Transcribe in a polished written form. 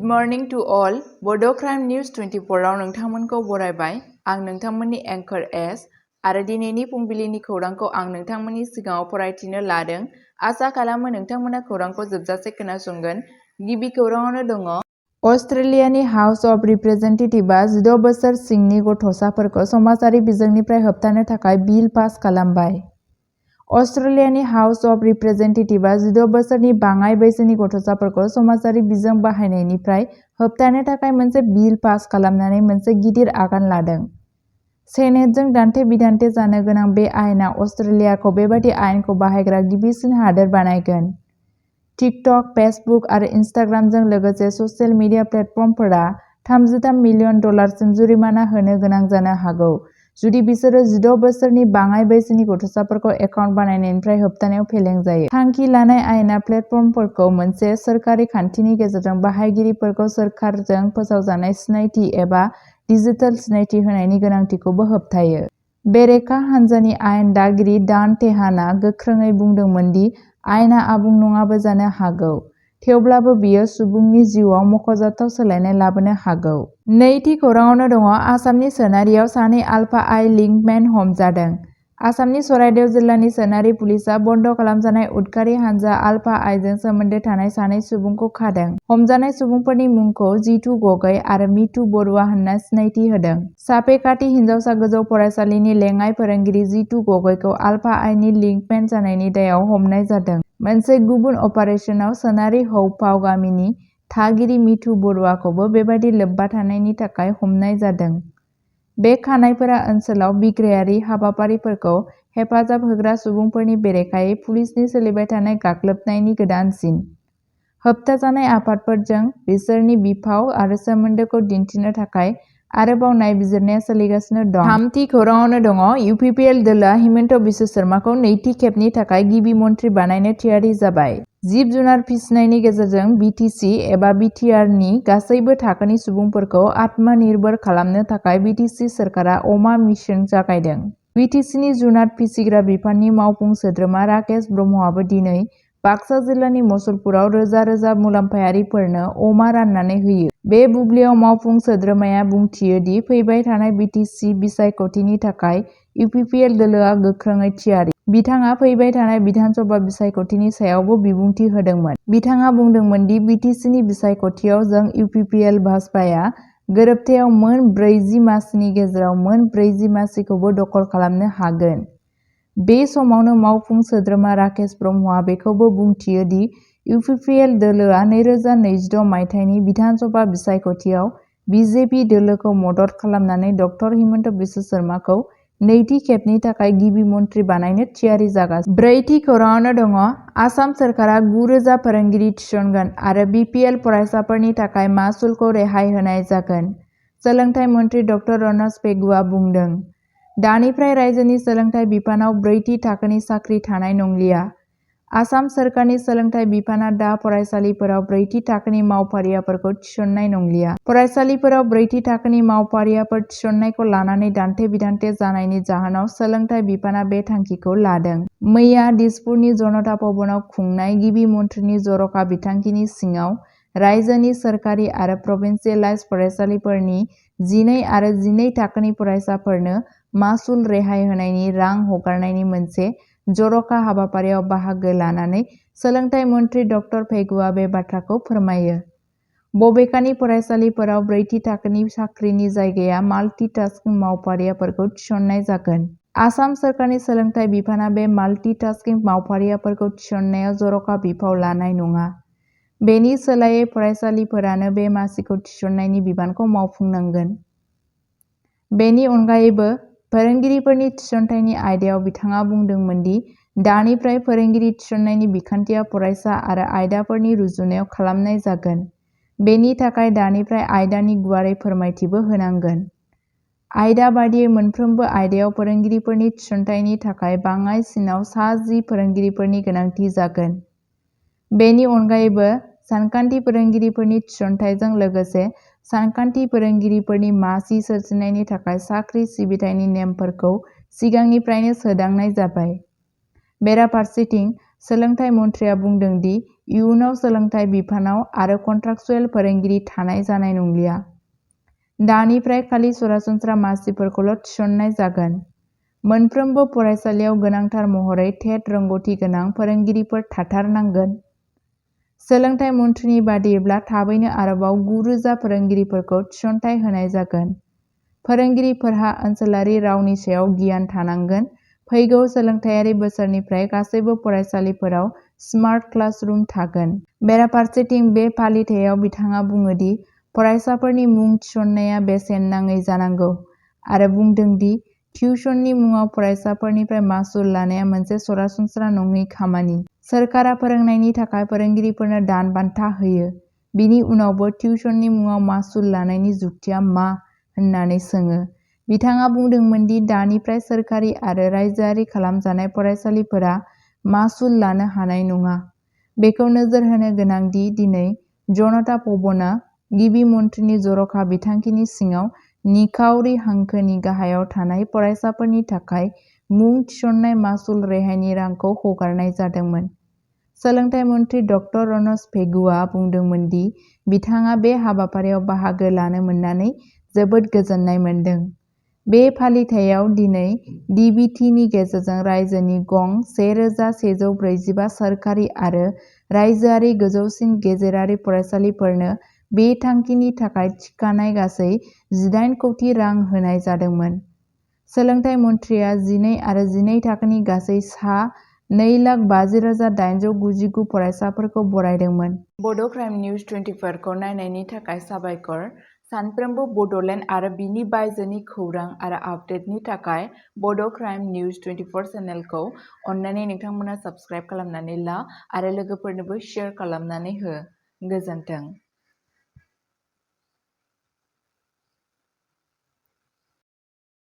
Morning to all बड' crime news 24 आव नोंथांमोनखौ बरायबाय। आं नोंथांमोननि एंकर एस आरो दिनैनि फुंबिलिनि खौरांखौ आं नोंथांमोननि सिगाङाव फरायथिनो लादों। आसा खालामो नोंथांमोना खौरांखौ जोबजासे खोनासंगोन। गिबि खौराङावनो दङ अस्ट्रेलियानि हाउस अफ रिप्रेजेन्टेटिभआ 16 बोसोर सिंनि गथ'साफोरखौ समाजारि बिजोंनिफ्राय होबथानो थाखाय बिल पास खालामबाय। अस्ट्रेलियानि हाउस अफ रिप्रेजेन्टेटिभआ 16 बोसोरनि बाङाइ बैसोनि गथ'साफोरखौ समाजारि बिजों बाहायनायनिफ्राय होबथानो थाखाय मोनसे बिल पास खालामनानै मोनसे गिदिर आगान लादों। सेनेटजों दान्थे-बिदान्थे जानो गोनां बे आयेना अस्ट्रेलियाखौ बेबादि आयेनखौ बाहायग्रा गिबिसिन हादोर बानायगोन। टिकटक, फेसबुक आरो इनस्टाग्रामजों लोगोसे ससियेल मिडिया प्लेटफर्मफोरा $33 मिलियन सिम जुरिमाना होनो गोनां जानो हागौ जुदि बिसोरो 16 बोसोरनि बाङाइ बैसोनि गथ'साफोरखौ एकाउन्ट बानायनायनिफ्राय होबथानायाव फेलें जायो। थांखि लानाय आयेना प्लेटफर्मफोरखौ मोनसे सोरखारि खान्थिनि गेजेरजों बाहायगिरिफोरखौ सोरखारजों फोसावजानाय सिनायथि एबा डिजिटेल सिनायथि होनायनि गोनांथिखौबो होबथायो। बेरेखा हान्जानि आयेन दागिरि डान टेहानआ गोख्रोङै बुंदोंमोन दि आयेना आबुं नङाबो जानो हागौ, थेवब्लाबो बेयो सुबुंनि जिउआव मख'जाथाव सोलायनाय लाबोनो हागौ। नैथि खौराङावनो दङ आसामनि सोनारियाव सानै आलफा आइ लिंकमेन हमजादों। आसामनि चराइदेउ जिल्लानि सोनारि पुलिसआ बन्द' खालामजानाय उदखारि हानजा आलफा आइजों सोमोन्दो थानाय सानै सुबुंखौ खादों। हमजानाय सुबुंफोरनि मुंखौ जितु गगৈ आरो मितु बरुवा होनना सिनायथि होदों। सापेकाटि हिनजावसा गोजौ फरायसालिनि लेङाइ फोरोंगिरि जितु गगैखौ आलफा आइनि लिंकमेन जानायनि दायाव हमनाय जादों। मोनसे गुबुन अपारेसनाव सोनारि हौफाव गामिनि थागिरि मितु बरुवाखौबो बेबादि लोब्बा थानायनि थाखाय हमनाय जादों। बे खानायफोरा ओनसोलाव बिग्रायारि हाबाफारिफोरखौ हेफाजाब होग्रा सुबुंफोरनि बेरेखायै पुलिसनि सोलिबाय थानाय गाग्लोबनायनि गोदानसिन। होबथाजानाय आफादफोरजों बिसोरनि बिफाव आरो सोमोन्दोखौ दिन्थिनो थाखाय आरोबाव नायबिजिरनाया सोलिगासिनो दं। थामथि खौराङावनो दङ इउपिपिएल दोलोआ हिमन्त बिश्व शर्माखौ नैथि खेबनि थाखाय गिबि मन्थ्रि बानायनो थियारि जाबाय। जिब-जुनार फिसिनायनि गेजेरजों बिटिसि एबा बिटिआरनि गासैबो थाखोनि सुबुंफोरखौ आत्मनिर्भर खालामनो थाखाय बिटिसि सोरखारा अमा मिशन जागायदों। बिटिसिनि जुनार फिसिग्रा बिफाननि मावफुं सोद्रोमा राकेश ब्रह्मआबो दिनै बाक्सा जिल्लानि मुसलपुराव रोजा रोजा मुलाम्फायारिफोरनो अमा राननानै होयो। बे बुब्लियाव मावफुं सोद्रोमाया बुंथियो दि फैबाय थानाय बिटिसि बिसायख'थिनि थाखाय इउपिपिएल दोलोआ गोख्रोङै थियारि। बिथाङा फैबाय थानाय बिधानसभा बिसायख'थिनि सायावबो बिबुंथि होदोंमोन। बिथाङा बुंदोंमोन दि बिटिसिनि बिसायख'थियाव जों इउपिपिएल भाजपाया गोरोबथायाव मोन 40 मासिनि गेजेराव मोन 40 मासिखौबो दखल खालामनो हागोन। बे समावनो मावफुं सोद्रोमा राकेश ब्रह्मआ बेखौबो बुंथियो दि इउपिपिएल दोलोआ 2026 मायथाइनि बिधानसभा बिसायख'थियाव बिजेपि दोलोखौ मदद खालामनानै डक्टर हिमन्त बिश्व शर्माखौ नैथि खेबनि थाखाय गिबि मन्थ्रि बानायनो थियारि जागासिनो। ब्रैथि खौराङावनो दङ आसाम सोरखारा 9,000 फोरोंगिरि थिसनगोन आरो बिपिएल फरायसाफोरनि थाखाय मासुलखौ रेहाय होनाय जागोन। सोलोंथाइ मन्थ्रि डक्टर रनज पेगुआ बुंदों। दानिफ्राय रायजोनि सोलोंथाइ बिफानाव 4थि थाखोनि साख्रि थानाय नंलिया। आसाम सोरखारनि सोलोंथाइ बिफाना दा फरायसालिफोराव 4थि थाखोनि मावफारियाफोरखौ थिसननाय नंलिया। फरायसालिफोराव 4थि थाखोनि मावफारियाफोर थिसननायखौ लानानै दान्थे-बिदान्थे जानायनि जाहोनाव सोलोंथाइ बिफाना बे थांखिखौ लादों। मैया दिसपुरनि जनता भवनाव खुंनाय गिबि मन्थ्रिनि जर'खा बिथांखिनि सिङाव रायजोनि सोरखारि आरो प्रभिन्सियेलाइज फरायसालिफोरनि 12 आरो 12 थाखोनि फरायसाफोरनो मासुल रेहाय होनायनि रां हगारनायनि मोनसे जर'खा हाबाफारियाव बाहागो लानानै सोलोंथाइ मन्थ्रि डक्टर पेगुआ बे बाथ्राखौ फोरमायो। बबेखानि फरायसालिफोराव 4थि थाखोनि साख्रिनि जायगाया माल्टि टास्किं मावफारियाफोरखौ थिसननाय जागोन। आसाम सोरखारनि सोलोंथाइ बिफाना बे माल्टि टास्किं मावफारियाफोरखौ थिसननायाव जर'खा बिफाव लानाय नङा। बेनि सोलायै फरायसालिफोरानो बे मासिखौ थिसननायनि बिबानखौ मावफुंनांगोन। बेनि अनगायैबो फोरोंगिरिफोरनि थिसनथायनि आयदायाव बिथाङा बुंदोंमोन दि दानिफ्राय फोरोंगिरि थिसननायनि बिखान्थिया फरायसा आरो आयदाफोरनि रुजुनायाव खालामनाय जागोन। बेनि थाखाय दानिफ्राय आयदानि गुवारै फोरमायथिबो होनांगोन। आयदा बादियै मोनफ्रोमबो आयदायाव फोरोंगिरिफोरनि थिसनथायनि थाखाय बाङाइसिनाव सा 10 फोरोंगिरिफोरनि गोनांथि जागोन। बेनि अनगायैबो सानखान्थि फोरोंगिरिफोरनि थिसनथायजों लोगोसे सानखान्थि फोरोंगिरिफोरनि मासि सोरजिनायनि थाखाय साख्रि सिबिथायनि नेमफोरखौ सिगांनिफ्रायनो सोदांनाय जाबाय। बेराफारसेथिं सोलोंथाइ मन्थ्रिया बुंदों दि इयुनाव सोलोंथाइ बिफानाव आरो कन्ट्राक्चुएल फोरोंगिरि थानाय जानाय नंलिया। दानिफ्राय खालि सरासनस्रा मासिफोरखौल' थिसननाय जागोन। मोनफ्रोमबो फरायसालियाव गोनांथार महरै टेट रोंग'थि गोनां फोरोंगिरिफोर थाथारनांगोन। सोलोंथाइ मन्थ्रिनि बादियैब्ला थाबैनो आरोबाव 9,000 फोरोंगिरिफोरखौ थिसनथाइ होनाय जागोन। फोरोंगिरिफोरहा ओनसोलारि रावनि सायाव गियान थानांगोन। फैगौ सोलोंथायारि बोसोरनिफ्राय गासैबो फरायसालिफोराव स्मार्ट क्लासरुम थागोन। बेराफारसेथिं बे फालिथायाव बिथाङा बुङो दि फरायसाफोरनि मुं थिसननाया बेसेन नाङै जानांगौ आरो बुंदों दि टिउसननि मुङाव फरायसाफोरनिफ्राय मासुल लानाया मोनसे सरासनस्रा नङै खामानि। सोरखारा फोरोंनायनि थाखाय फोरोंगिरिफोरनो दान बान्था होयो। बिनि उनावबो टिउसननि मुङाव मासुल लानायनि जुक्तिया मा होननानै सोङो। बिथाङा बुंदोंमोन दि दानिफ्राय सोरखारि आरो रायजोआरि खालामजानाय फरायसालिफोरा मासुल लानो हानाय नङा। बेखौ नोजोर होनो गोनां दि दिनै जनता भवनआ गिबि मन्थ्रिनि जर'खा बिथांखिनि सिङाव निखावरि हांखोनि गाहायाव थानाय फरायसाफोरनि थाखाय मुं थिसननाय मासुल रेहायनि रांखौ हगारनाय जादोंमोन। सोलोंथाइ मन्थ्रि ड. रनज पेगुआ बुंदोंमोन दि बिथाङा बे हाबाफारियाव बाहागो लानो मोननानै जोबोद गोजोननाय मोन्दों। बे फालिथायाव दिनै डीबीटीनि गेजेरजों रायजोनि गं 1,145 सोरखारि आरो रायजोआरि गोजौसिन गेजेरारि फरायसालिफोरनो बे थांखिनि थाखाय थिखानाय गासै 18 कौटि रां होनाय जादोंमोन। सोलोंथाइ मन्थ्रिया 12 आरो 12 थाखोनि गासै सा 2,50,899 फरायसाफोरखौ बरायदोंमोन। बड' क्राइम निउज 24 खौ नायनायनि थाखाय साबायखर। सानफ्रोमबो बड'लेण्ड आरो बिनि बायजोनि खौरां आरो आपडेटनि थाखाय बड' क्राइम निउज 24 चेनेलखौ अन्नानै नोंथांमोना साबस्क्राइब खालामनानै ला आरो लोगोफोरनोबो शेयार खालामनानै हो। गोजोन्थों।